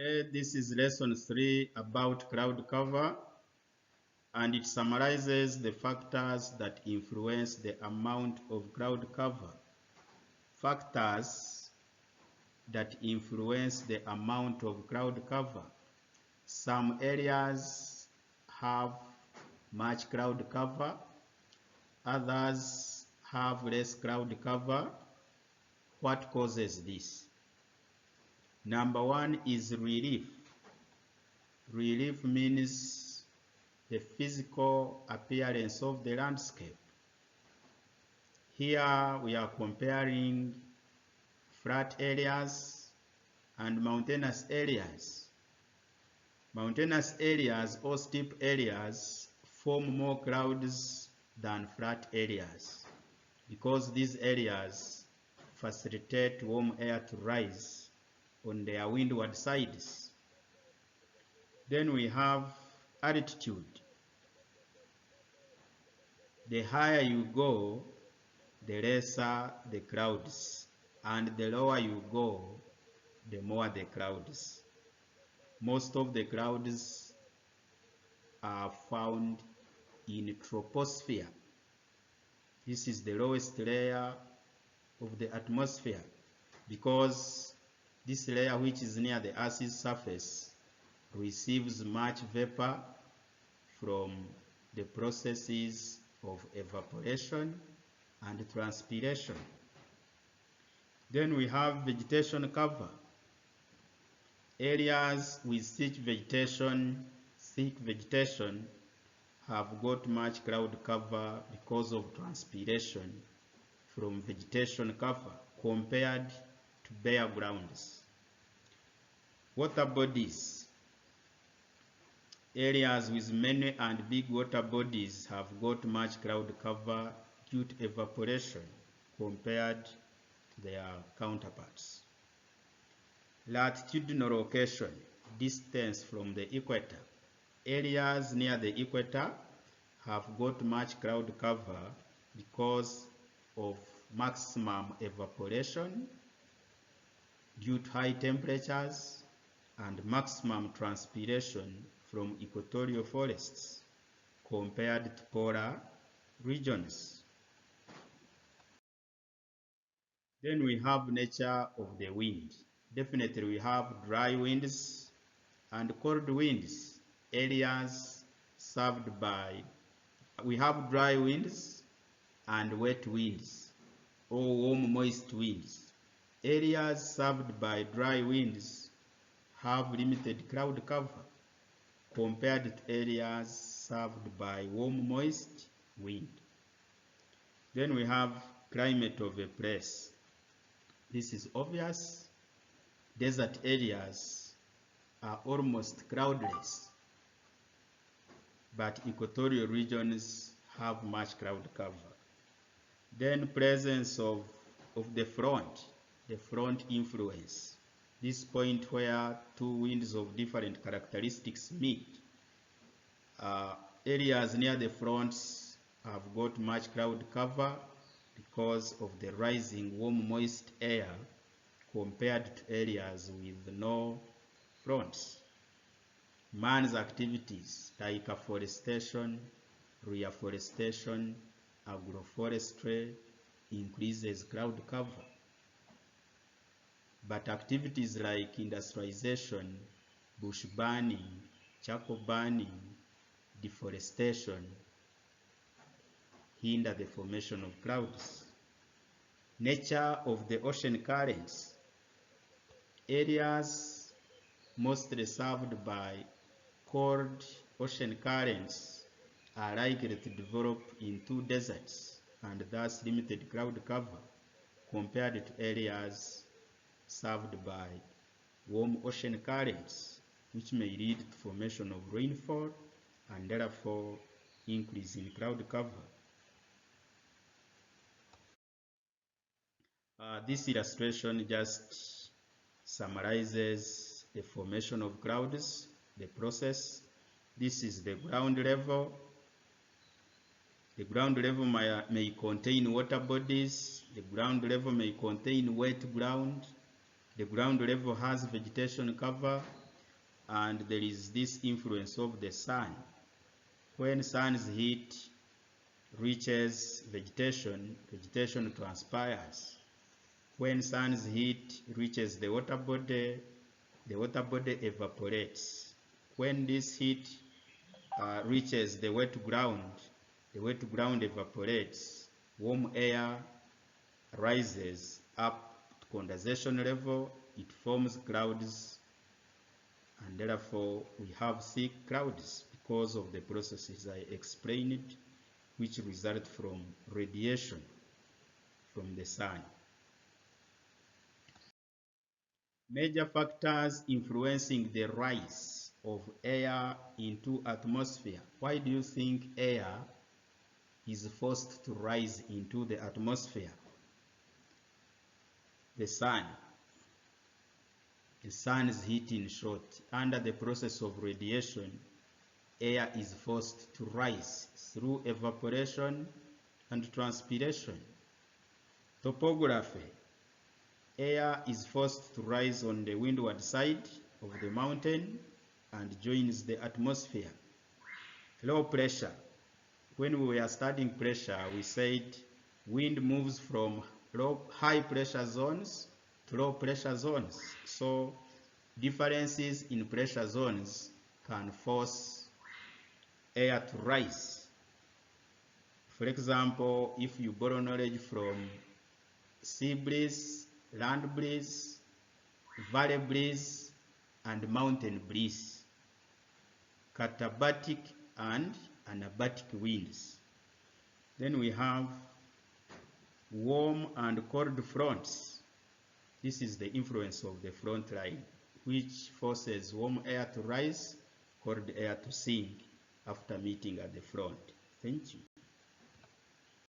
Okay, this is lesson 3 about cloud cover, and it summarizes the factors that influence the amount of cloud cover. Factors that influence the amount of cloud cover. Some areas have much cloud cover, others have less cloud cover. What causes this? Number one is relief. Relief means the physical appearance of the landscape. Here we are comparing flat areas and mountainous areas. Mountainous areas or steep areas form more clouds than flat areas because these areas facilitate warm air to rise on their windward sides. Then we have altitude. The higher you go, the lesser the clouds, and the lower you go, the more the clouds. Most of the clouds are found in troposphere. This is the lowest layer of the atmosphere because this layer, which is near the Earth's surface, receives much vapor from the processes of evaporation and transpiration. Then we have vegetation cover. Areas with thick vegetation have got much cloud cover because of transpiration from vegetation cover compared to bare grounds. Water bodies. Areas with many and big water bodies have got much cloud cover due to evaporation compared to their counterparts. Latitudinal location, distance from the equator. Areas near the equator have got much cloud cover because of maximum evaporation due to high temperatures and maximum transpiration from equatorial forests compared to polar regions. Then we have nature of the wind. Definitely we have dry winds and cold winds. Areas served by, we have dry winds and wet winds or warm moist winds. Areas served by dry winds have limited cloud cover compared to areas served by warm moist wind. Then we have climate of a place. This is obvious. Desert areas are almost cloudless, but equatorial regions have much cloud cover. Then presence of the front influence. This point where two winds of different characteristics meet. Areas near the fronts have got much cloud cover because of the rising warm moist air compared to areas with no fronts. Man's activities like afforestation, reforestation, agroforestry increases cloud cover. But activities like industrialization, bush burning, charcoal burning, deforestation hinder the formation of clouds. Nature of the ocean currents. Areas mostly served by cold ocean currents are likely to develop into deserts and thus limited cloud cover compared to areas served by warm ocean currents, which may lead to formation of rainfall and therefore increase in cloud cover. This illustration just summarizes the formation of clouds, the process. This is the ground level. The ground level may contain water bodies. The ground level may contain wet ground. The ground level has vegetation cover. and there is this influence of the sun. When sun's heat reaches vegetation, vegetation transpires. When sun's heat reaches the water body evaporates. When this heat reaches the wet ground evaporates. Warm air rises up to condensation level, it forms clouds, and therefore we have thick clouds because of the processes I explained, which result from radiation from the sun. Major factors influencing the rise of air into atmosphere. Why do you think air is forced to rise into the atmosphere? The sun. The sun is heat in short. Under the process of radiation, air is forced to rise through evaporation and transpiration. Topography. Air is forced to rise on the windward side of the mountain and joins the atmosphere. Low pressure. When we were studying pressure, we said wind moves from high pressure zones to low pressure zones. So differences in pressure zones can force air to rise. For example, if you borrow knowledge from sea breeze, land breeze, valley breeze, and mountain breeze, katabatic and anabatic winds. Then we have warm and cold fronts. This is the influence of the front line, which forces warm air to rise, cold air to sink after meeting at the front. Thank you.